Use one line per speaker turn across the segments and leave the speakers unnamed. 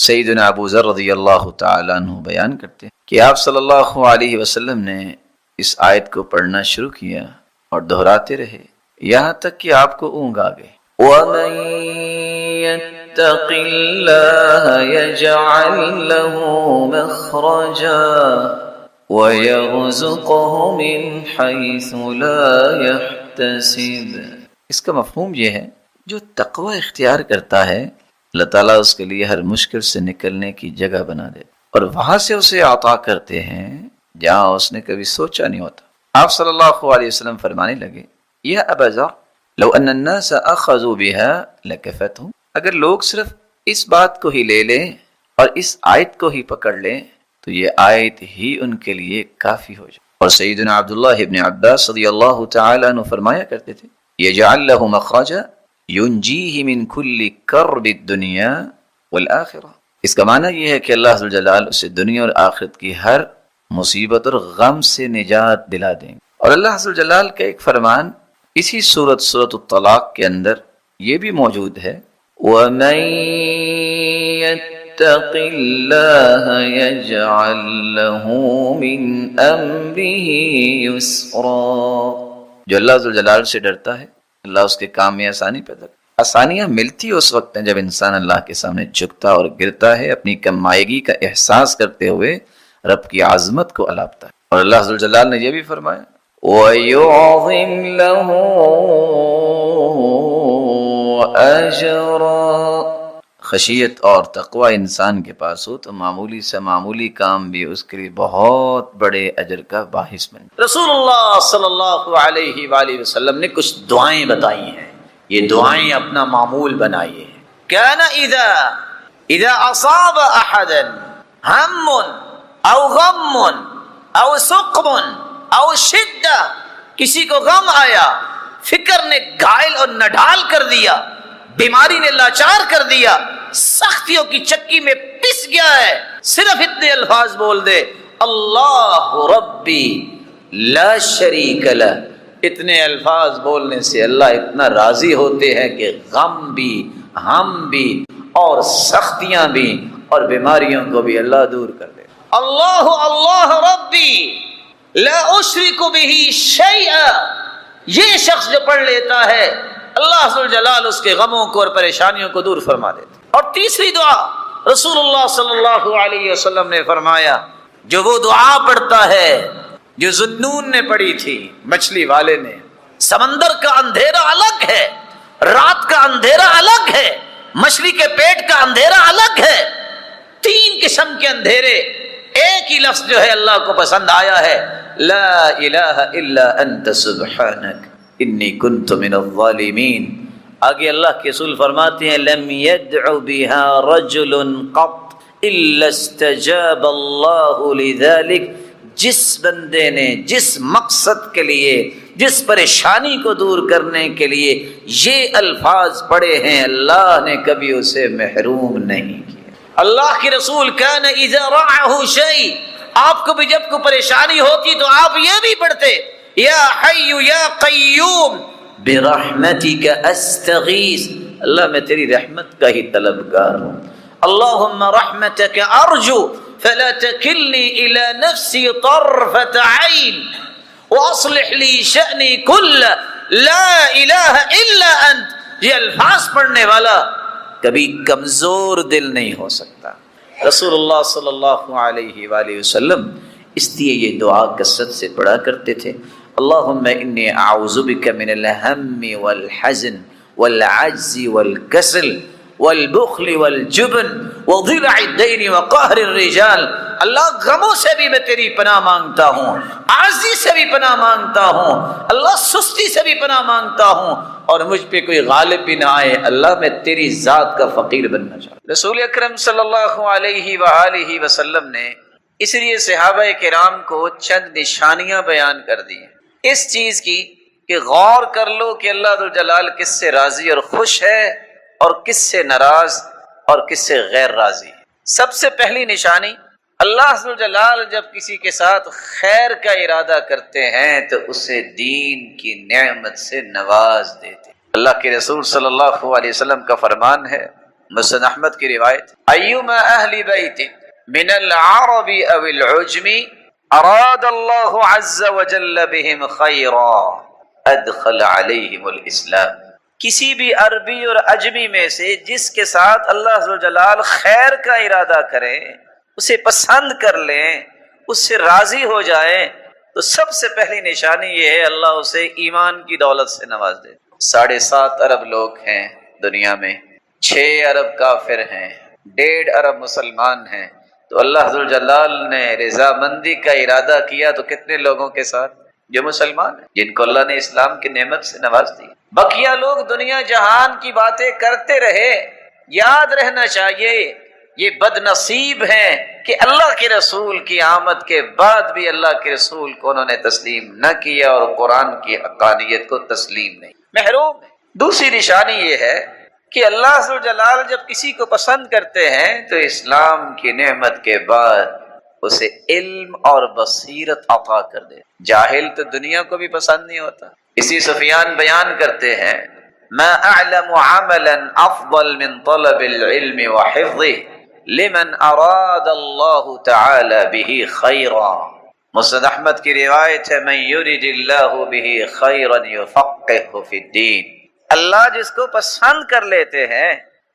سیدنا ابو ذر رضی اللہ تعالیٰ عنہ بیان کرتے ہیں کہ آپ صلی اللہ علیہ وسلم نے اس آیت کو پڑھنا شروع کیا اور دہراتے رہے یہاں تک کہ آپ کو اونگ آ گئی۔ وَمَن يَتَّقِ اللَّهَ يَجْعَل لَّهُ مَخْرَجًا وَيَرْزُقْهُ مِنْ حَيْثُ لَا يَحْتَسِبُ۔ اس کا مفہوم یہ ہے جو تقوی اختیار کرتا ہے اللہ تعالیٰ اس کے لیے ہر مشکل سے نکلنے کی جگہ بنا دے اور وہاں سے اسے عطا کرتے ہیں جہاں اس نے کبھی سوچا نہیں ہوتا۔ آپ صلی اللہ علیہ وسلم فرمانے لگے یا ابا ذر لو ان الناس اخذوا بها لكفتهم، اگر لوگ صرف اس بات کو ہی لے لیں اور اس آیت کو ہی پکڑ لیں تو یہ آیت ہی ان کے لیے کافی ہو جائے۔ اور سیدنا عبداللہ ابن عباس رضی اللہ تعالی عنہ فرمایا کرتے تھے یجعل له مخرجا ينجيه من كل كرب الدنيا والآخرة۔ اس کا معنی یہ ہے کہ اللہ عز و جلال اسے دنیا اور آخرت کی ہر مصیبت اور غم سے نجات دلا دیں گے۔ اور اللہ عز و جلال کا ایک فرمان اسی سورۃ الطلاق کے اندر یہ بھی موجود ہے وَمَن يَتَّقِ اللَّهَ يَجْعَل لَّهُ مِنْ أَمْرِهِ يُسْرًا۔ جو اللہ عز و جلال سے ڈرتا ہے اللہ اس کے کام میں آسانی پیدا کرتا۔ آسانیاں ملتی اس وقت ہیں جب انسان اللہ کے سامنے جھکتا اور گرتا ہے، اپنی کمائیگی کا احساس کرتے ہوئے رب کی عظمت کو الاپتا ہے۔ اور اللہ عز و جلال نے یہ بھی فرمایا وَيُعْظِمْ لَهُ أَجْرًا۔ خشیت اور تقوی انسان کے پاس ہو تو معمولی سے معمولی کام بھی اس کے لیے بہت بڑے اجر کا باعث بن جائے۔ رسول اللہ صلی اللہ علیہ وآلہ وسلم نے کچھ دعائیں بتائی ہیں، یہ دعائیں اپنا معمول بنائیے۔ كان اذا اصاب احدا هم او غم او سقم او شدہ، کسی کو غم آیا، فکر نے گھائل اور نڈھال کر دیا، بیماری نے لاچار کر دیا، سختیوں کی چکی میں پس گیا ہے، صرف اتنے الفاظ بول دے اللہ ربی لا شریک لہ۔ اتنے الفاظ بولنے سے اللہ اتنا راضی ہوتے ہیں کہ غم بھی، ہم بھی اور سختیاں بھی اور بیماریوں کو بھی اللہ دور کر دے۔ اللہ اللہ ربی لا اشرک بہ شیئا، یہ شخص جو پڑھ لیتا ہے اللہ عز و جلال اس کے غموں کو اور پریشانیوں کو دور فرما دیتے۔ اور تیسری دعا رسول اللہ صلی اللہ علیہ وسلم نے فرمایا جو وہ دعا پڑھتا ہے جو ذنون نے پڑھی تھی، مچھلی والے نے، سمندر کا اندھیرا الگ ہے، رات کا اندھیرا الگ ہے، مچھلی کے پیٹ کا اندھیرا الگ ہے، تین قسم کے اندھیرے، ایک ہی لفظ جو ہے اللہ کو پسند آیا ہے لا الہ الا انت سبحانک انی کنت من الظالمین۔ آگے اللہ کے رسول فرماتے ہیں لم يدع بها رجل قط الا استجاب اللہ لذلك، جس بندے نے جس مقصد کے لیے، جس پریشانی کو دور کرنے کے لیے یہ الفاظ پڑھے ہیں اللہ نے کبھی اسے محروم نہیں کیا۔ اللہ کے رسول کان اذا رعه شیء، آپ کو بھی جب کوئی پریشانی ہوتی تو آپ یہ بھی پڑھتے یا حی یا قیوم برحمتک استغیث، اللہ میں تیری رحمت کا ہی طلبگار ہوں، اللہم رحمتک ارجو فلا تکلنی الی نفسی طرفت عین واصلح لی شأنی کل لا الہ الا انت۔ یہ الفاظ پڑھنے والا کبھی کمزور دل نہیں ہو سکتا۔ رسول اللہ صلی اللہ علیہ وآلہ وسلم اس لیے یہ دعا کثرت سے پڑھا کرتے تھے اللہم انی اعوذ بک من الہم والحزن والعجز والکسل والبخل والجبن وضلع الدین وقہر الرجال، اللہ غموں سے بھی میں تیری پناہ مانگتا ہوں، عاجزی سے بھی پناہ مانگتا ہوں، اللہ سستی سے بھی پناہ مانگتا ہوں اور مجھ پہ کوئی غالب بھی نہ آئے، اللہ میں تیری ذات کا فقیر بننا چاہتا ہوں۔ رسول اکرم صلی اللہ علیہ وآلہ وسلم نے اس لیے صحابہ کرام کو چند نشانیاں بیان کر دی ہیں اس چیز کی کہ غور کر لو کہ اللہ جلال کس سے راضی اور خوش ہے اور کس سے ناراض اور کس سے غیر راضی ہے۔ سب سے پہلی نشانی اللہ عز و جلال جب کسی کے ساتھ خیر کا ارادہ کرتے ہیں تو اسے دین کی نعمت سے نواز دیتے ہیں۔ اللہ کے رسول صلی اللہ علیہ وسلم کا فرمان ہے مسند احمد کی روایت، ایما اہل بیت من العرب او العجم اراد اللہ عز وجل بهم خیرا ادخل علیہم الاسلام، کسی بھی عربی اور عجمی میں سے جس کے ساتھ اللہ عز و جلال خیر کا ارادہ کرے، اسے پسند کر لیں، اس سے راضی ہو جائیں، تو سب سے پہلی نشانی یہ ہے اللہ اسے ایمان کی دولت سے نواز دے۔ 7.5 ارب لوگ ہیں دنیا میں، 6 ارب کافر ہیں، 1.5 ارب مسلمان ہیں، تو اللہ عز و جلال نے رضامندی کا ارادہ کیا تو کتنے لوگوں کے ساتھ؟ جو مسلمان ہیں، جن کو اللہ نے اسلام کی نعمت سے نواز دی۔ بقیہ لوگ دنیا جہان کی باتیں کرتے رہے، یاد رہنا چاہیے یہ بد نصیب ہیں کہ اللہ کے رسول کی آمد کے بعد بھی اللہ کے رسول کو انہوں نے تسلیم نہ کیا اور قرآن کی حقانیت کو تسلیم نہیں، محروم ہے۔ دوسری نشانی یہ ہے کہ اللہ عز و جلال جب کسی کو پسند کرتے ہیں تو اسلام کی نعمت کے بعد اسے علم اور بصیرت عطا کر دے۔ جاہل تو دنیا کو بھی پسند نہیں ہوتا۔ اسی سفیان بیان کرتے ہیں، ما اعلم عملا افضل من طلب العلم وحفظه لمن اراد اللہ تعالی به خیرا۔ مسند احمد کی روایت ہے، من یرد اللہ به خیرا یفقهه فی الدین، اللہ جس کو پسند کر لیتے ہیں،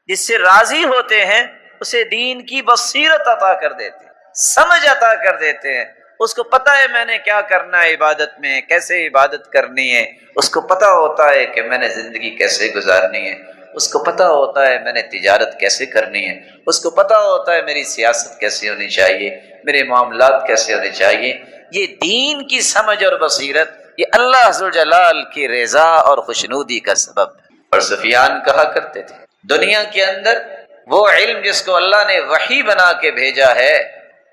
جس سے راضی ہوتے ہیں، اسے دین کی بصیرت عطا کر دیتے ہیں، سمجھ عطا کر دیتے ہیں۔ اس کو پتہ ہے میں نے کیا کرنا ہے عبادت میں، کیسے عبادت کرنی ہے، اس کو پتہ ہوتا ہے کہ میں نے زندگی کیسے گزارنی ہے، اس کو پتہ ہوتا ہے میں نے تجارت کیسے کرنی ہے، اس کو پتہ ہوتا ہے میری سیاست کیسے ہونی چاہیے، میرے معاملات کیسے ہونے چاہیے۔ یہ دین کی سمجھ اور بصیرت یہ اللہ عز و جلال کی رضا اور خوشنودی کا سبب ہے۔ اور سفیان کہا کرتے تھے، دنیا کے اندر وہ علم جس کو اللہ نے وحی بنا کے بھیجا ہے،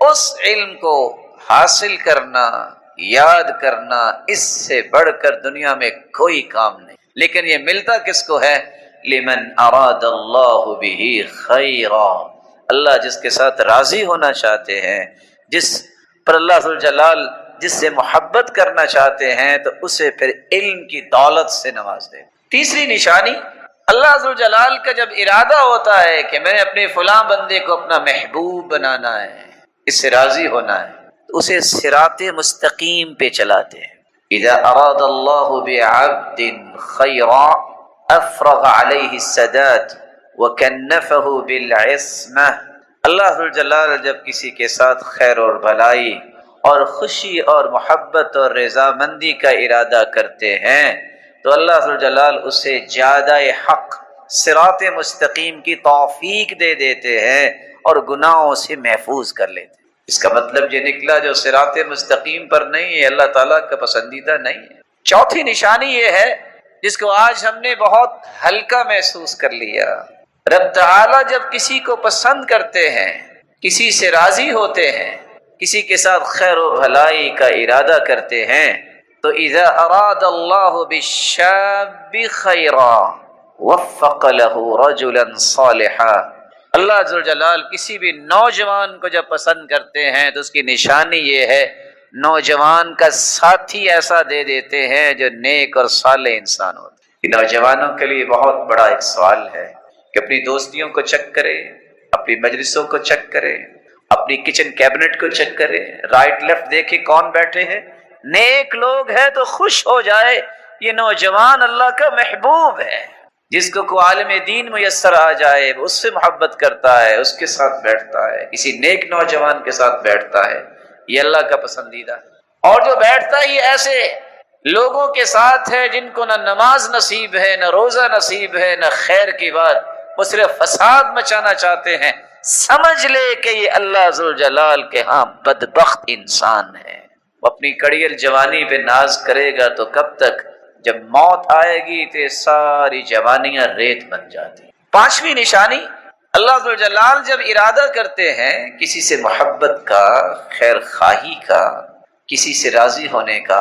اس علم کو حاصل کرنا، یاد کرنا، اس سے بڑھ کر دنیا میں کوئی کام نہیں۔ لیکن یہ ملتا کس کو ہے؟ لمن اراد اللہ به خیرا، اللہ جس کے ساتھ راضی ہونا چاہتے ہیں، جس پر اللہ عز و جلال جس سے محبت کرنا چاہتے ہیں، تو اسے پھر علم کی دولت سے نواز دے۔ تیسری نشانی، اللہ عز و جلال کا جب ارادہ ہوتا ہے کہ میں نے اپنے فلاں بندے کو اپنا محبوب بنانا ہے، اس سے راضی ہونا ہے، تو اسے صراط مستقیم پہ چلاتے ہیں۔ اذا اراد اللہ بعبد خیرا افرغ علیہ السداد وکنفہ بالعصمہ، اللہ عز و جلال جب کسی کے ساتھ خیر اور بھلائی اور خوشی اور محبت اور رضامندی کا ارادہ کرتے ہیں تو اللہ عز و جلال اسے زیادہ حق صراط مستقیم کی توفیق دے دیتے ہیں اور گناہوں سے محفوظ کر لیتے ہیں۔ اس کا مطلب یہ نکلا جو صراط مستقیم پر نہیں ہے اللہ تعالیٰ کا پسندیدہ نہیں ہے۔ چوتھی نشانی یہ ہے جس کو آج ہم نے بہت ہلکا محسوس کر لیا، رب تعالیٰ جب کسی کو پسند کرتے ہیں، کسی سے راضی ہوتے ہیں، کسی کے ساتھ خیر و بھلائی کا ارادہ کرتے ہیں، تو اذا اراد اللہ بالشاب خیرا وفق له رجلا صالحا، اللہ عز و جلال کسی بھی نوجوان کو جب پسند کرتے ہیں تو اس کی نشانی یہ ہے نوجوان کا ساتھی ایسا دے دیتے ہیں جو نیک اور صالح انسان ہوتا ہے۔ نوجوانوں کے لیے بہت بڑا ایک سوال ہے کہ اپنی دوستیوں کو چیک کرے، اپنی مجلسوں کو چیک کرے، اپنی کچن کیبنٹ کو چیک کرے، رائٹ لیفٹ دیکھے کون بیٹھے ہیں، نیک لوگ ہیں تو خوش ہو جائے، یہ نوجوان اللہ کا محبوب ہے۔ جس کو کوئی عالم دین میسر آ جائے وہ اس سے محبت کرتا ہے، اس کے ساتھ بیٹھتا ہے، کسی نیک نوجوان کے ساتھ بیٹھتا ہے، یہ اللہ کا پسندیدہ ہے۔ اور جو بیٹھتا ہی ایسے لوگوں کے ساتھ ہے جن کو نہ نماز نصیب ہے، نہ روزہ نصیب ہے، نہ خیر کی بات، وہ صرف فساد مچانا چاہتے ہیں، سمجھ لے کہ یہ اللہ عز و جلال کے ہاں بدبخت انسان ہے۔ وہ اپنی کڑیل جوانی پہ ناز کرے گا تو کب تک؟ جب موت آئے گی تو ساری جوانیاں ریت بن جاتی۔ پانچویں نشانی، اللہ عز و جلال جب ارادہ کرتے ہیں کسی سے محبت کا، خیر خواہی کا، کسی سے راضی ہونے کا،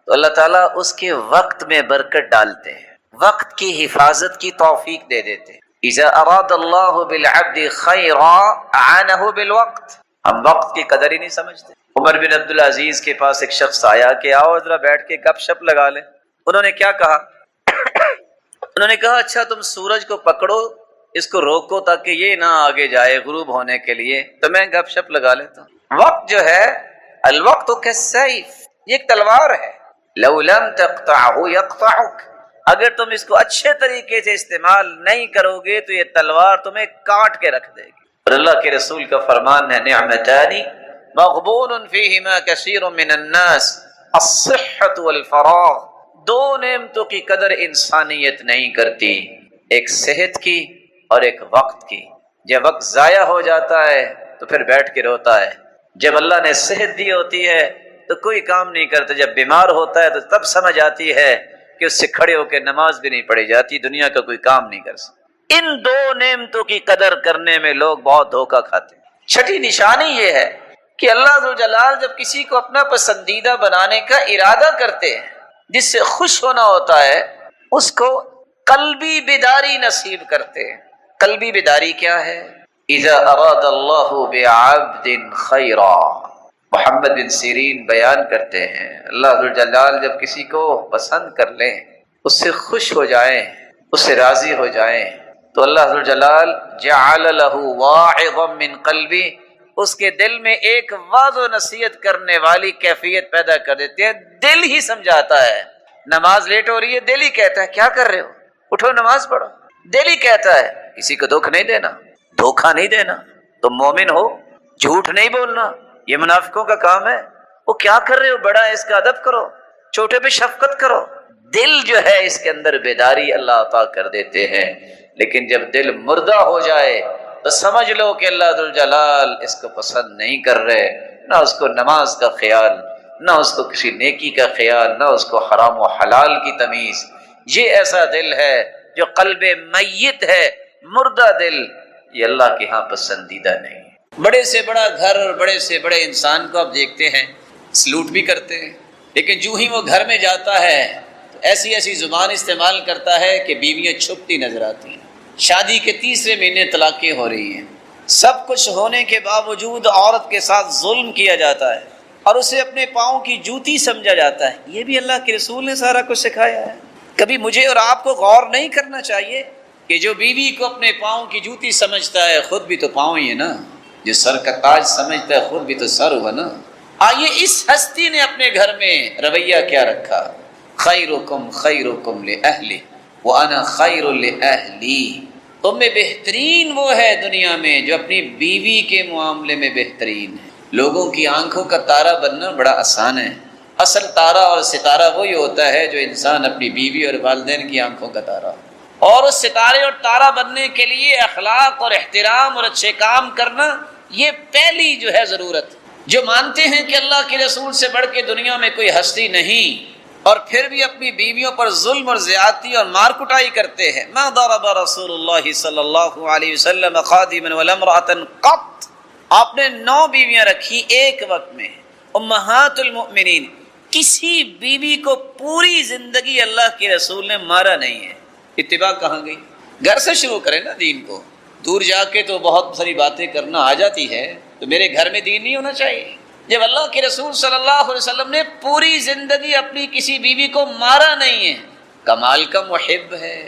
تو اللہ تعالیٰ اس کے وقت میں برکت ڈالتے ہیں، وقت کی حفاظت کی توفیق دے دیتے ہیں۔ اذا اراد اللہ بالعبد خیرا اعانہ بالوقت، ہم وقت کی قدر ہی نہیں سمجھتے۔ عمر بن عبدالعزیز کے پاس ایک شخص آیا کہ آؤ ذرا بیٹھ کے گپ شپ لگا لیں۔ انہوں نے کیا کہا؟ انہوں نے کہا اچھا تم سورج کو پکڑو اس کو روکو تاکہ یہ نہ آگے جائے غروب ہونے کے لیے، تو میں گپ شپ لگا لیتا ہوں۔ وقت جو ہے، الوقت کالسیف، یہ ایک تلوار ہے، لو لم تقطعه يقطعك، اگر تم اس کو اچھے طریقے سے استعمال نہیں کرو گے تو یہ تلوار تمہیں کاٹ کے رکھ دے گی۔ اور اللہ کے رسول کا فرمان ہے، نعمتان مغبون فیہما کثیر من الناس، الصحۃ والفراغ، دو نعمتوں کی قدر انسانیت نہیں کرتی، ایک صحت کی اور ایک وقت کی۔ جب وقت ضائع ہو جاتا ہے تو پھر بیٹھ کے روتا ہے، جب اللہ نے صحت دی ہوتی ہے تو کوئی کام نہیں کرتا، جب بیمار ہوتا ہے تو تب سمجھ آتی ہے کہ اس سے کھڑے ہو کے نماز بھی نہیں پڑھی جاتی، دنیا کا کوئی کام نہیں کر سکتا۔ ان دو نعمتوں کی قدر کرنے میں لوگ بہت دھوکہ کھاتے ہیں۔ چھٹی نشانی یہ ہے کہ اللہ ذوالجلال جب کسی کو اپنا پسندیدہ بنانے کا ارادہ کرتے ہیں، جس سے خوش ہونا ہوتا ہے، اس کو قلبی بیداری نصیب کرتے ہیں۔ قلبی بیداری کیا ہے؟ اذا اراد اللہ بعبد خیرا، محمد بن سیرین بیان کرتے ہیں اللہ ذوالجلال جب کسی کو پسند کر لیں، اس سے خوش ہو جائیں، اس سے راضی ہو جائیں، تو اللہ ذوالجلال جعل له واعظا من قلبی، اس کے دل میں ایک وعظ و نصیحت کرنے والی کیفیت پیدا کر دیتے ہیں۔ دل ہی سمجھاتا ہے، نماز لیٹ ہو رہی ہے، دل ہی کہتا ہے کیا کر رہے ہو، اٹھو نماز پڑھو۔ دل ہی کہتا ہے کسی کو دھوکہ نہیں دینا، دھوکہ نہیں دینا، تم مومن ہو، جھوٹ نہیں بولنا، یہ منافقوں کا کام ہے۔ وہ کیا کر رہے ہو، بڑا ہے اس کا ادب کرو، چھوٹے پہ شفقت کرو۔ دل جو ہے اس کے اندر بیداری اللہ عطا کر دیتے ہیں، لیکن جب دل مردہ ہو جائے تو سمجھ لو کہ اللہ ذوالجلال اس کو پسند نہیں کر رہے، نہ اس کو نماز کا خیال، نہ اس کو کسی نیکی کا خیال، نہ اس کو حرام و حلال کی تمیز۔ یہ ایسا دل ہے جو قلب میت ہے، مردہ دل، یہ اللہ کے ہاں پسندیدہ نہیں۔ بڑے سے بڑا گھر اور بڑے سے بڑے انسان کو آپ دیکھتے ہیں، سلوٹ بھی کرتے ہیں، لیکن جو ہی وہ گھر میں جاتا ہے تو ایسی ایسی زبان استعمال کرتا ہے کہ بیویاں چھپتی نظر آتی ہیں۔ شادی کے تیسرے مہینے طلاقیں ہو رہی ہیں، سب کچھ ہونے کے باوجود عورت کے ساتھ ظلم کیا جاتا ہے اور اسے اپنے پاؤں کی جوتی سمجھا جاتا ہے۔ یہ بھی اللہ کے رسول نے سارا کچھ سکھایا ہے۔ کبھی مجھے اور آپ کو غور نہیں کرنا چاہیے کہ جو بیوی کو اپنے پاؤں کی جوتی سمجھتا ہے، خود بھی تو پاؤں ہی ہے نا، جو سر کا تاج سمجھتا ہے خود بھی تو سر ہوا نا۔ آئیے اس ہستی نے اپنے گھر میں رویہ کیا رکھا؟ خیرکم خیرکم لأہلہ وانا خیر لأہلی، تم میں بہترین وہ ہے دنیا میں جو اپنی بیوی کے معاملے میں بہترین ہے۔ لوگوں کی آنکھوں کا تارا بننا بڑا آسان ہے، اصل تارا اور ستارہ وہی ہوتا ہے جو انسان اپنی بیوی اور والدین کی آنکھوں کا تارا ہو۔ اور اس ستارے اور تارا بننے کے لیے اخلاق اور احترام اور اچھے کام کرنا، یہ پہلی جو ہے ضرورت۔ جو مانتے ہیں کہ اللہ کے رسول سے بڑھ کے دنیا میں کوئی ہستی نہیں، اور پھر بھی اپنی بیویوں پر ظلم اور زیادتی اور مار کٹائی کرتے ہیں۔ ما ضرب رسول اللہ صلی اللہ علیہ وسلم خادما ولا امرأة قط، آپ نے 9 بیویاں رکھی ایک وقت میں، امہات المؤمنین، کسی بیوی کو پوری زندگی اللہ کے رسول نے مارا نہیں ہے۔ اتباع کہاں گئی؟ گھر سے شروع کریں نا دین کو، دور جا کے تو بہت ساری باتیں کرنا آ جاتی ہے، تو میرے گھر میں دین نہیں ہونا چاہیے؟ جب اللہ کے رسول صلی اللہ علیہ وسلم نے پوری زندگی اپنی کسی بیوی کو مارا نہیں ہے، کمال کا محب ہے،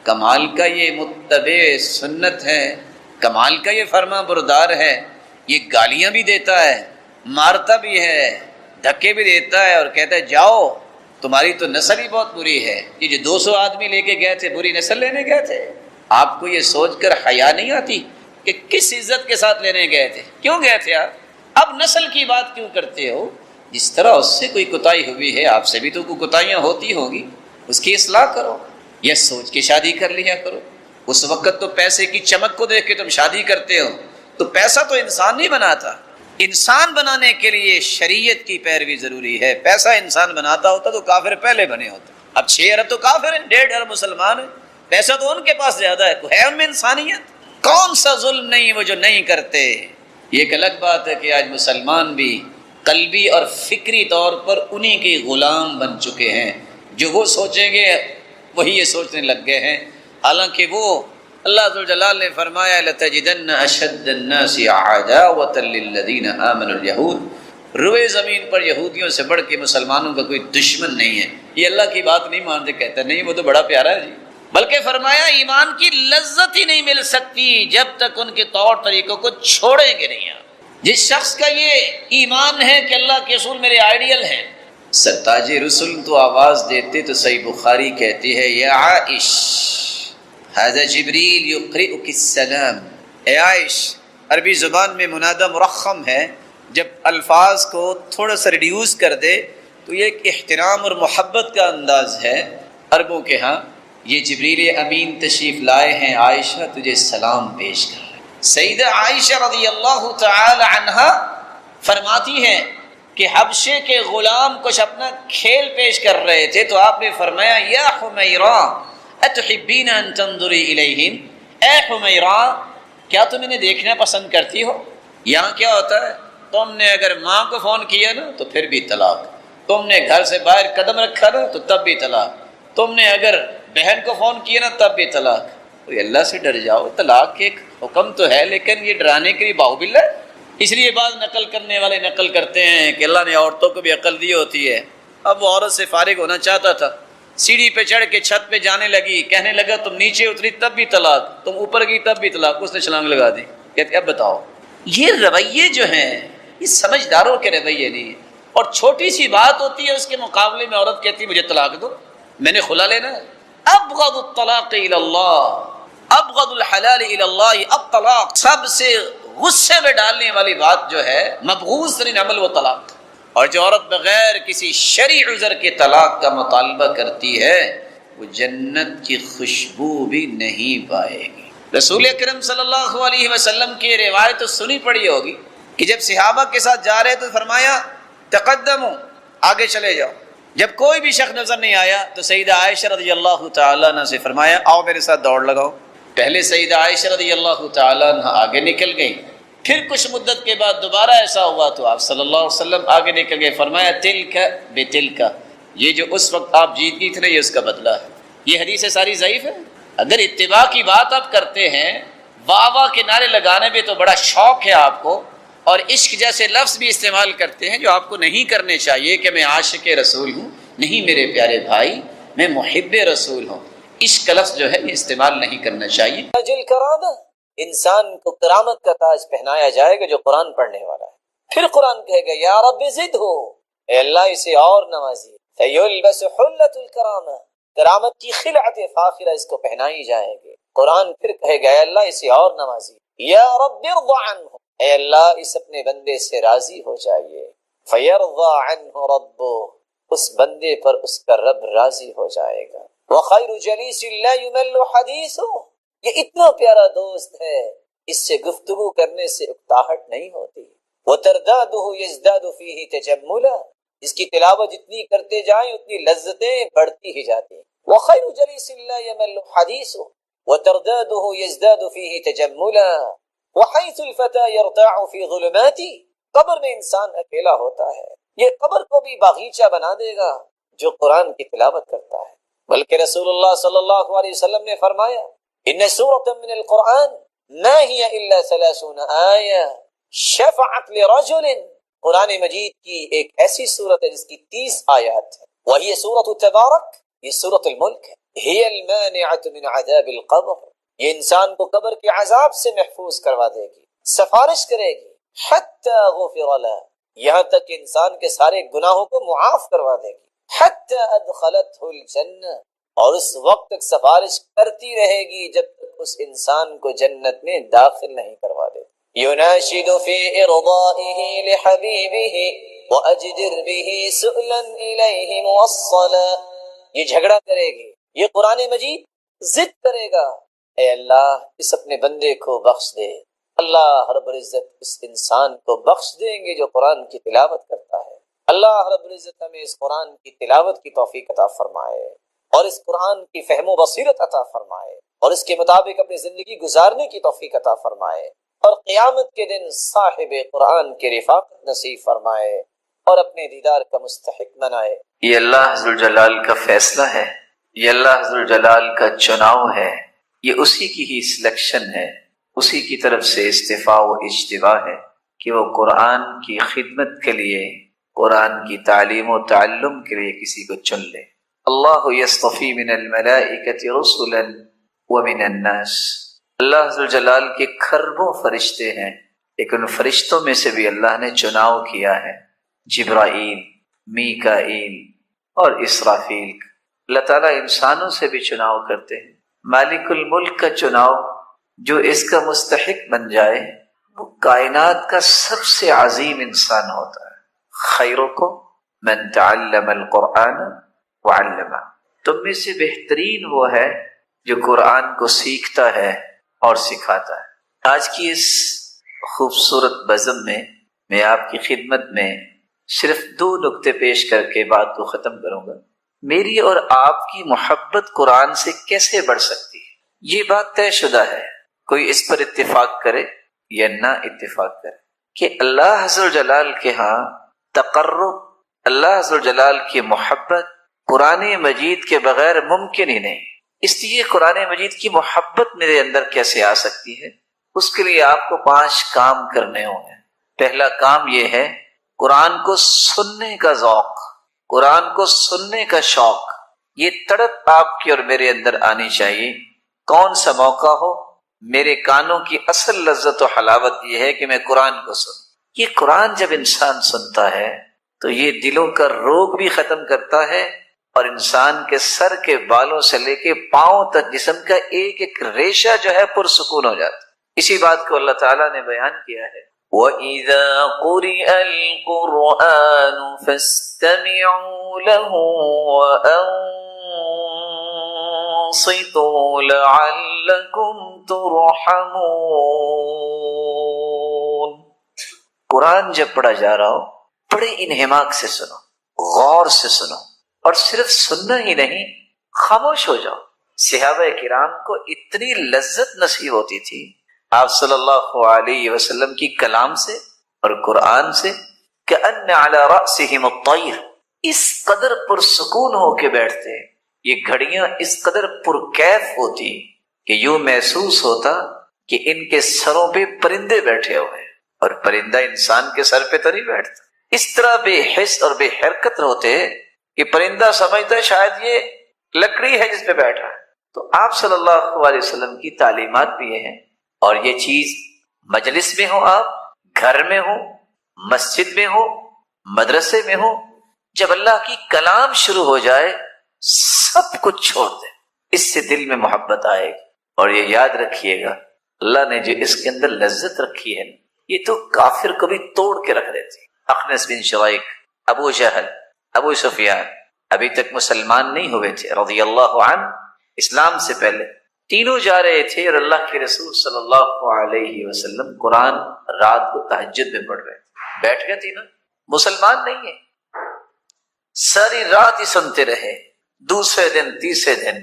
کمال کا یہ متبع سنت ہے، کمال کا یہ فرما بردار ہے، یہ گالیاں بھی دیتا ہے، مارتا بھی ہے، دھکے بھی دیتا ہے، اور کہتا ہے جاؤ تمہاری تو نسل ہی بہت بری ہے۔ یہ جو 200 آدمی لے کے گئے تھے، بری نسل لینے گئے تھے، آپ کو یہ سوچ کر حیا نہیں آتی کہ کس عزت کے ساتھ لینے گئے تھے؟ کیوں گئے تھے آپ؟ اب نسل کی بات کیوں کرتے ہو؟ جس طرح اس سے کوئی کوتاہی ہوئی ہے، آپ سے بھی تو کوئی کوتاہیاں ہوتی ہوگی، اس کی اصلاح کرو، یہ سوچ کے شادی کر لیا کرو۔ اس وقت تو پیسے کی چمک کو دیکھ کے تم شادی کرتے ہو، تو پیسہ تو انسان نہیں بناتا، انسان بنانے کے لیے شریعت کی پیروی ضروری ہے۔ پیسہ انسان بناتا ہوتا تو کافر پہلے بنے ہوتے۔ اب 6 ارب تو کافر ہیں، 1.5 ارب مسلمان ہیں، پیسہ تو ان کے پاس زیادہ ہے، ہے ان میں انسانیت؟ کون سا ظلم نہیں وہ جو نہیں کرتے؟ یہ ایک الگ بات ہے کہ آج مسلمان بھی قلبی اور فکری طور پر انہی کے غلام بن چکے ہیں، جو وہ سوچیں گے وہی یہ سوچنے لگ گئے ہیں، حالانکہ وہ اللہ ذوالجلال نے فرمایا لَتَجِدَنَّ أَشَدَّ النَّاسِ عَدَاوَةً لِلَّذِينَ آمَنُوا الْيَهُودِ، روئے زمین پر یہودیوں سے بڑھ کے مسلمانوں کا کوئی دشمن نہیں ہے۔ یہ اللہ کی بات نہیں مانتے، کہتے نہیں وہ تو بڑا پیارا ہے جی، بلکہ فرمایا ایمان کی لذت ہی نہیں مل سکتی جب تک ان کے طور طریقوں کو چھوڑیں گے نہیں آپ۔ جس شخص کا یہ ایمان ہے کہ اللہ کے رسول میرے آئیڈیل ہیں، سرتاج رسول تو آواز دیتے تو صحیح بخاری کہتی ہے یا عائش ھذا جبریل یقرئک السلام، اے عائش، عربی زبان میں منادہ مرخم ہے، جب الفاظ کو تھوڑا سا ریڈیوس کر دے تو یہ ایک احترام اور محبت کا انداز ہے عربوں کے ہاں۔ یہ جبریل امین تشریف لائے ہیں، عائشہ تجھے سلام پیش کر رہے ہیں۔ سیدہ عائشہ رضی اللہ تعالی عنہا فرماتی ہیں کہ حبشے کے غلام کچھ اپنا کھیل پیش کر رہے تھے تو آپ نے فرمایا یا حمیرہ اتحبین ان تنظری الیہم، اے حمیرہ کیا تم انہیں دیکھنا پسند کرتی ہو؟ یہاں کیا ہوتا ہے، تم نے اگر ماں کو فون کیا نا تو پھر بھی طلاق، تم نے گھر سے باہر قدم رکھا نا تو تب بھی طلاق، تم نے اگر بہن کو فون کیا نا تب بھی طلاق۔ تو اللہ سے ڈر جاؤ، طلاق کے ایک حکم تو ہے لیکن یہ ڈرانے کے لیے باہوبل ہے۔ اس لیے بعض نقل کرنے والے نقل کرتے ہیں کہ اللہ نے عورتوں کو بھی عقل دی ہوتی ہے۔ اب وہ عورت سے فارغ ہونا چاہتا تھا، سیڑھی پہ چڑھ کے چھت پہ جانے لگی، کہنے لگا تم نیچے اتری تب بھی طلاق، تم اوپر گئی تب بھی طلاق، اس نے چھلانگ لگا دی۔ کہتے اب بتاؤ، یہ رویے جو ہیں یہ سمجھداروں کے رویے نہیں ہیں، اور چھوٹی سی بات ہوتی ہے اس کے مقابلے میں عورت کہتی مجھے طلاق دو، میں نے خلا لینا ہے۔ ابغض الطلاق الی اللہ، ابغض الحلال الی اللہ الطلاق، سب سے غصے میں ڈالنے والی بات جو ہے، مبغوض ترین عمل وہ طلاق۔ اور جو عورت بغیر کسی شرعی عذر کے طلاق کا مطالبہ کرتی ہے وہ جنت کی خوشبو بھی نہیں پائے گی۔ رسول اکرم صلی اللہ علیہ وسلم کی روایت تو سنی پڑی ہوگی کہ جب صحابہ کے ساتھ جا رہے تو فرمایا تقدموا، آگے چلے جاؤ۔ جب کوئی بھی شخص نظر نہیں آیا تو سیدہ عائشہ رضی اللہ تعالیٰ عنہ سے فرمایا آؤ میرے ساتھ دوڑ لگاؤ۔ پہلے سیدہ عائشہ رضی اللہ تعالیٰ عنہ آگے نکل گئی، پھر کچھ مدت کے بعد دوبارہ ایسا ہوا تو آپ صلی اللہ علیہ وسلم آگے نکل گئے، فرمایا تلک بتلک، یہ جو اس وقت آپ جیت گئی تھی نا یہ اس کا بدلہ ہے۔ یہ حدیث ساری ضعیف ہے۔ اگر اتباع کی بات آپ کرتے ہیں، واہ واہ کے نعرے لگانے میں تو بڑا شوق ہے آپ کو، اور عشق جیسے لفظ بھی استعمال کرتے ہیں جو آپ کو نہیں کرنے چاہیے کہ میں عاشق رسول ہوں، نہیں میرے پیارے بھائی، میں محب رسول ہوں۔ عشق کا لفظ جو ہے یہ استعمال نہیں کرنا چاہیے۔ تاجل کرامہ، انسان کو کرامت کا تاج پہنایا جائے گا جو قرآن پڑھنے والا ہے۔ پھر قرآن کہے گا یا رب زد ہو، اے اللہ اسے اور نوازی، فیلبس حلت الکرامہ، کرامت کی خلعت فاخرہ اس کو پہنائی جائے گی۔ قرآن پھر کہے گا اے اللہ اسے اور نوازی، یا رب ارض عنہ، اے اللہ اس اپنے بندے سے راضی ہو جائیے، فیرضی عنہ ربہ، اس بندے پر اس کا رب راضی ہو جائے گا۔ وخیر جلیس لا یمل حدیثہ، یہ اتنا پیارا دوست ہے اس سے گفتگو کرنے سے اکتاہٹ نہیں ہوتی۔ وتردادہ یزداد فیہ تجملا، اس کی تلاوت جتنی کرتے جائیں اتنی لذتیں بڑھتی ہی جاتی ہیں۔ وخیر جلیس لا یمل حدیثہ وتردادہ یزداد فیہ تجملا وحیث الفتى یرتاع فی ظلماتی، قبر میں انسان اکیلا ہوتا ہے، یہ قبر کو بھی باغیچہ بنا دے گا جو قرآن کی تلاوت کرتا ہے۔ بلکہ رسول اللہ صلی اللہ علیہ وسلم نے فرمایا ان سورۃ من القرآن ما ہی الا 30 آیہ شفعت لرجل، قرآن مجید کی ایک ایسی سورت ہے جس کی 30 آیات ہیں، وہی سورۃ تبارک، یہ سورۃ الملک ہے، ہی المانعۃ من عذاب القبر، یہ انسان کو قبر کے عذاب سے محفوظ کروا دے گی، سفارش کرے گی، حتی غفر لہ، یہاں تک کہ انسان کے سارے گناہوں کو معاف کروا دے گی، حتی ادخلتہ الجنہ، اور اس وقت تک سفارش کرتی رہے گی جب تک اس انسان کو جنت میں داخل نہیں کروا دے۔ یناشد فی ارضائہ لحبیبہ واجدر بہ سؤلا الیہ موصلا، یہ جھگڑا کرے گی، یہ قرآن مجید ضد کرے گا، اے اللہ اس اپنے بندے کو بخش دے۔ اللہ رب العزت اس انسان کو بخش دیں گے جو قرآن کی تلاوت کرتا ہے۔ اللہ رب العزت ہمیں اس قرآن کی تلاوت کی توفیق عطا فرمائے اور اس قرآن کی فہم و بصیرت عطا فرمائے اور اس کے مطابق اپنی زندگی گزارنے کی توفیق عطا فرمائے، اور قیامت کے دن صاحب قرآن کی رفاقت نصیب فرمائے اور اپنے دیدار کا مستحق بنائے۔
یہ اللہ ذوالجلال کا فیصلہ ہے، یہ اللہ ذوالجلال کا چناؤ ہے، یہ اسی کی ہی سلیکشن ہے، اسی کی طرف سے استفاء و اجتباء ہے کہ وہ قرآن کی خدمت کے لیے، قرآن کی تعلیم و تعلم کے لیے کسی کو چن لے۔ اللہ یصطفی من الملائکۃ رسلا ومن الناس، اللہ ذو الجلال کے کھربوں فرشتے ہیں، لیکن ان فرشتوں میں سے بھی اللہ نے چناؤ کیا ہے جبرائیل، میکائیل اور اسرافیل۔ اللہ تعالیٰ انسانوں سے بھی چناؤ کرتے ہیں۔ مالک الملک کا چناؤ جو اس کا مستحق بن جائے وہ کائنات کا سب سے عظیم انسان ہوتا ہے۔ خیرکم من تعلم القرآن وعلمہ، تم میں سے بہترین وہ ہے جو قرآن کو سیکھتا ہے اور سکھاتا ہے۔ آج کی اس خوبصورت بزم میں آپ کی خدمت میں صرف 2 نکتے پیش کر کے بات کو ختم کروں گا۔ میری اور آپ کی محبت قرآن سے کیسے بڑھ سکتی ہے؟ یہ بات طے شدہ ہے، کوئی اس پر اتفاق کرے یا نہ اتفاق کرے کہ اللہ عز و جلال کے ہاں تقرب، اللہ عز و جلال کی محبت قرآن مجید کے بغیر ممکن ہی نہیں۔ اس لیے قرآن مجید کی محبت میرے اندر کیسے آ سکتی ہے؟ اس کے لیے آپ کو 5 کام کرنے ہوں گے۔ پہلا کام یہ ہے قرآن کو سننے کا ذوق، قرآن کو سننے کا شوق، یہ تڑپ آپ کی اور میرے اندر آنی چاہیے۔ کون سا موقع ہو، میرے کانوں کی اصل لذت و حلاوت یہ ہے کہ میں قرآن کو سنوں۔ یہ قرآن جب انسان سنتا ہے تو یہ دلوں کا روگ بھی ختم کرتا ہے اور انسان کے سر کے بالوں سے لے کے پاؤں تک جسم کا ایک ایک ریشہ جو ہے پرسکون ہو جاتا ہے۔ اسی بات کو اللہ تعالیٰ نے بیان کیا ہے، وَإِذَا قُرِئَ الْقُرْآنُ فَاسْتَمِعُوا لَهُ وَأَنصِتُوا لَعَلَّكُمْ تُرْحَمُونَ۔ قرآن جب پڑھا جا رہا ہو بڑے انہماک سے سنو، غور سے سنو، اور صرف سننا ہی نہیں، خاموش ہو جاؤ۔ صحابہ کرام کو اتنی لذت نصیب ہوتی تھی آپ صلی اللہ علیہ وسلم کی کلام سے اور قرآن سے، کأن علی رأسہم الطیر، اس قدر پرسکون ہو کے بیٹھتے، یہ گھڑیاں اس قدر پرکیف ہوتی کہ یوں محسوس ہوتا کہ ان کے سروں پہ پرندے بیٹھے ہوئے، اور پرندہ انسان کے سر پہ تو نہیں بیٹھتا۔ اس طرح بے حس اور بے حرکت ہوتے کہ پرندہ سمجھتا ہے شاید یہ لکڑی ہے جس پہ بیٹھا ہے۔ تو آپ صلی اللہ علیہ وسلم کی تعلیمات بھی یہ ہیں، اور یہ چیز مجلس میں ہو، آپ گھر میں ہو، مسجد میں ہو، مدرسے میں ہو، جب اللہ کی کلام شروع ہو جائے سب کچھ چھوڑ دیں، اس سے دل میں محبت آئے گی۔ اور یہ یاد رکھیے گا اللہ نے جو اس کے اندر لذت رکھی ہے یہ تو کافر کو بھی توڑ کے رکھ دیتی۔ اخنس بن شریک، ابو جہل، ابو سفیان ابھی تک مسلمان نہیں ہوئے تھے رضی اللہ عنہ، اسلام سے پہلے تینوں جا رہے تھے، اور اللہ کے رسول صلی اللہ علیہ وسلم قرآن رات کو تہجد میں پڑھ رہے تھے، بیٹھ گئے تینوں، مسلمان نہیں ہیں، ساری رات ہی سنتے رہے۔ دوسرے دن تیسرے دن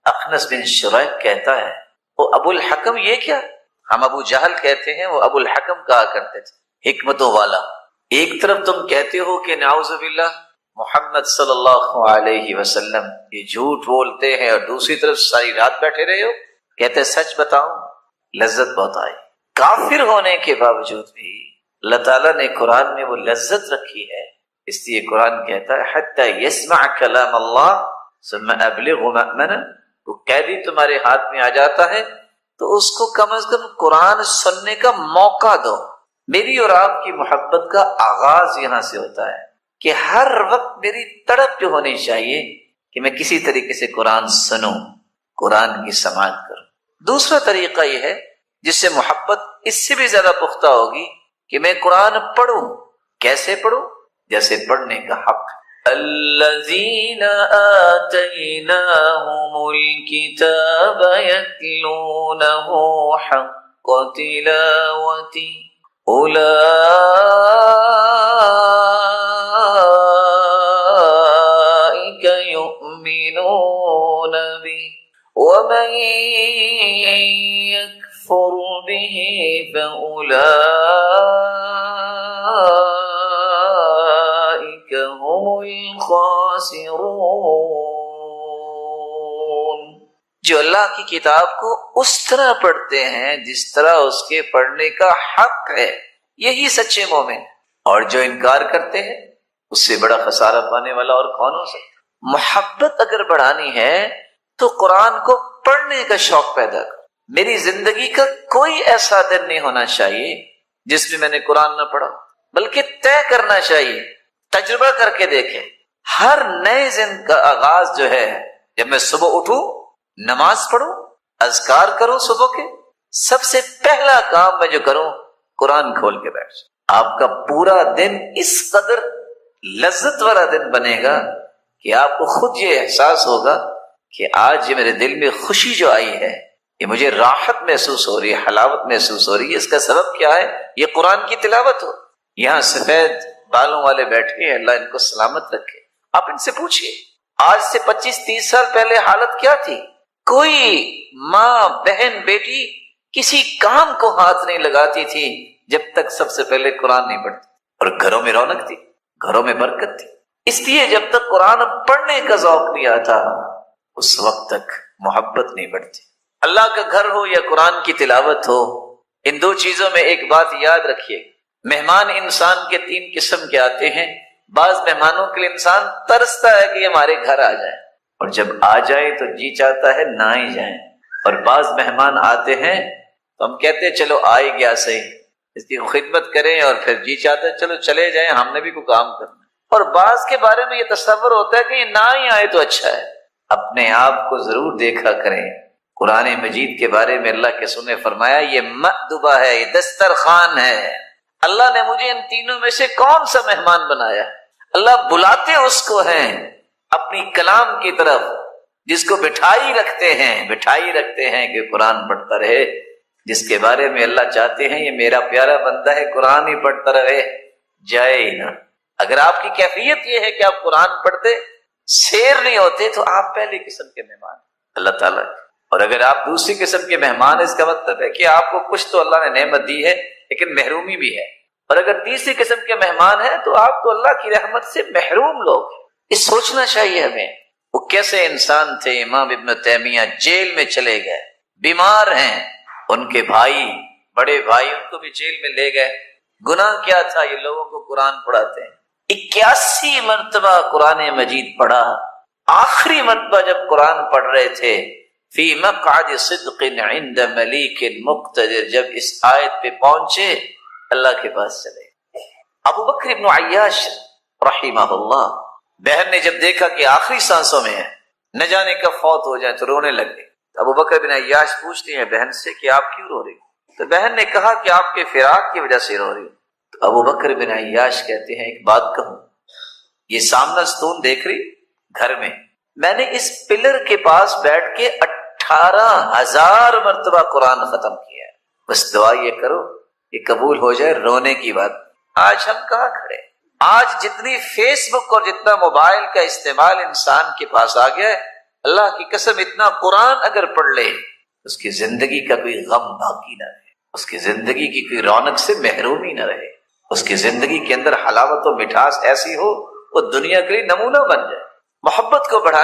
اخنس بن شریک کہتا ہے وہ ابو الحکم یہ کیا؟ ہم ابو جہل کہتے ہیں، وہ ابو الحکم کہا کرتے تھے، حکمتوں والا۔ ایک طرف تم کہتے ہو کہ نعوذ باللہ محمد صلی اللہ علیہ وسلم یہ جھوٹ بولتے ہیں، اور دوسری طرف ساری رات بیٹھے رہے ہو۔ کہتے سچ بتاؤں لذت بہت آئی، کافر ہونے کے باوجود بھی اللہ تعالیٰ نے قرآن میں وہ لذت رکھی ہے، اس لیے قرآن کہتا ہے حتی یسمع کلام اللہ ثم ابلغ مأمنا، وہ قیدی تمہارے ہاتھ میں آ جاتا ہے تو اس کو کم از کم قرآن سننے کا موقع دو۔ میری اور آپ کی محبت کا آغاز یہاں سے ہوتا ہے کہ ہر وقت میری تڑپ جو ہونی چاہیے کہ میں کسی طریقے سے قرآن سنوں، قرآن کی سماعت کروں۔ دوسرا طریقہ یہ ہے جس سے محبت اس سے بھی زیادہ پختہ ہوگی کہ میں قرآن پڑھوں۔ کیسے پڑھوں؟ جیسے پڑھنے کا حق۔ الذین آتیناہم الکتاب یتلونہ حق تلاوتہ اولئک یؤمنون بہ ومن یکفر بہ فاولئک هم الخاسرون۔ جو اللہ کی کتاب کو اس طرح پڑھتے ہیں جس طرح اس کے پڑھنے کا حق ہے، یہی سچے مومن، اور جو انکار کرتے ہیں اس سے بڑا خسارہ پانے والا اور کون ہو سکتا؟ محبت اگر بڑھانی ہے تو قرآن کو پڑھنے کا شوق پیدا کرو۔ میری زندگی کا کوئی ایسا دن نہیں ہونا چاہیے جس میں نے قرآن نہ پڑھا، بلکہ طے کرنا چاہیے، تجربہ کر کے دیکھیں۔ ہر نئے دن کا آغاز جو ہے، جب میں صبح اٹھوں، نماز پڑھوں، اذکار کروں، صبح کے سب سے پہلا کام میں جو کروں قرآن کھول کے بیٹھ جاؤں۔ آپ کا پورا دن اس قدر لذت والا دن بنے گا کہ آپ کو خود یہ احساس ہوگا کہ آج یہ میرے دل میں خوشی جو آئی ہے، یہ مجھے راحت محسوس ہو رہی ہے، حلاوت محسوس ہو رہی ہے، اس کا سبب کیا ہے؟ یہ قرآن کی تلاوت ہو۔ یہاں سفید بالوں والے بیٹھے ہیں، اللہ ان کو سلامت رکھے، آپ ان سے پوچھئے آج سے 25-30 سال پہلے حالت کیا تھی؟ کوئی ماں، بہن، بیٹی کسی کام کو ہاتھ نہیں لگاتی تھی جب تک سب سے پہلے قرآن نہیں پڑھتی، اور گھروں میں رونق تھی، گھروں میں برکت تھی۔ اس لیے جب تک قرآن پڑھنے کا ذوق نہیں آتا اس وقت تک محبت نہیں بڑھتی۔ اللہ کا گھر ہو یا قرآن کی تلاوت ہو، ان دو چیزوں میں ایک بات یاد رکھیے، مہمان انسان کے 3 قسم کے آتے ہیں۔ بعض مہمانوں کے لیے انسان ترستا ہے کہ یہ ہمارے گھر آ جائیں، اور جب آ جائیں تو جی چاہتا ہے نہ ہی جائیں۔ اور بعض مہمان آتے ہیں تو ہم کہتے ہیں چلو آ ہی گیا صحیح، اس کی خدمت کریں، اور پھر جی چاہتا ہے چلو چلے جائیں، ہم نے بھی کوئی کام کرنا۔ اور بعض کے بارے میں یہ تصور ہوتا ہے کہ یہ نہ ہی آئے تو اچھا ہے۔ اپنے آپ کو ضرور دیکھا کریں۔ قرآن مجید کے بارے میں اللہ کے رسول نے فرمایا یہ مأدبہ ہے، یہ دسترخوان ہے۔ اللہ نے مجھے ان تینوں میں سے کون سا مہمان بنایا؟ اللہ بلاتے اس کو ہیں اپنی کلام کی طرف جس کو بٹھائی رکھتے ہیں کہ قرآن پڑھتا رہے، جس کے بارے میں اللہ چاہتے ہیں یہ میرا پیارا بندہ ہے، قرآن ہی پڑھتا رہے، جائے ہی نہ۔ اگر آپ کی کیفیت یہ ہے کہ آپ قرآن پڑھتے سیر نہیں ہوتے تو آپ پہلی قسم کے مہمان اللہ تعالیٰ کے۔ اور اگر آپ دوسری قسم کے مہمان، اس کا مطلب ہے کہ آپ کو کچھ تو اللہ نے نعمت دی ہے لیکن محرومی بھی ہے۔ اور اگر تیسری قسم کے مہمان ہیں تو آپ تو اللہ کی رحمت سے محروم لوگ ہیں۔ یہ سوچنا چاہیے ہمیں، وہ کیسے انسان تھے۔ امام ابن تیمیہ جیل میں چلے گئے، بیمار ہیں، ان کے بھائی، بڑے بھائی ان کو بھی جیل میں لے گئے۔ گناہ کیا تھا؟ یہ لوگوں کو قرآن پڑھاتے ہیں۔ 81 مرتبہ قرآن مجید پڑھا۔ آخری مرتبہ جب قرآن پڑھ رہے تھے، فی مقعد صدق عند ملیک مقتدر، جب اس آیت پہ پہنچے اللہ کے پاس چلے۔ ابو بکر بن عیاش رحمہ اللہ، بہن نے جب دیکھا کہ آخری سانسوں میں ہے، نہ جانے کب فوت ہو جائے، تو رونے لگ گئی۔ ابو بکر بن عیاش پوچھتی ہیں بہن سے کہ آپ کیوں رو رہی؟ تو بہن نے کہا کہ آپ کے فراق کی وجہ سے رو رہی ہوں۔ تو ابو بکر بن عیاش کہتے ہیں ایک بات کہوں، یہ سامنا ستون دیکھ رہی گھر میں نے اس پلر کے پاس بیٹھ کے 18,000 مرتبہ قرآن ختم کیا ہے۔ بس دعا یہ کرو یہ قبول ہو جائے۔ رونے کی بات، آج ہم کہاں کھڑے؟ آج جتنی فیس بک اور جتنا موبائل کا استعمال انسان کے پاس آ گیا ہے، اللہ کی قسم اتنا قرآن اگر پڑھ لے اس کی زندگی کا کوئی غم باقی نہ رہے، اس کی زندگی کی کوئی رونق سے محرومی نہ رہے، اس کی زندگی کے اندر حلاوت و مٹھاس ایسی ہو وہ دنیا کے لیے نمونہ بن جائے۔ محبت کو بڑھانے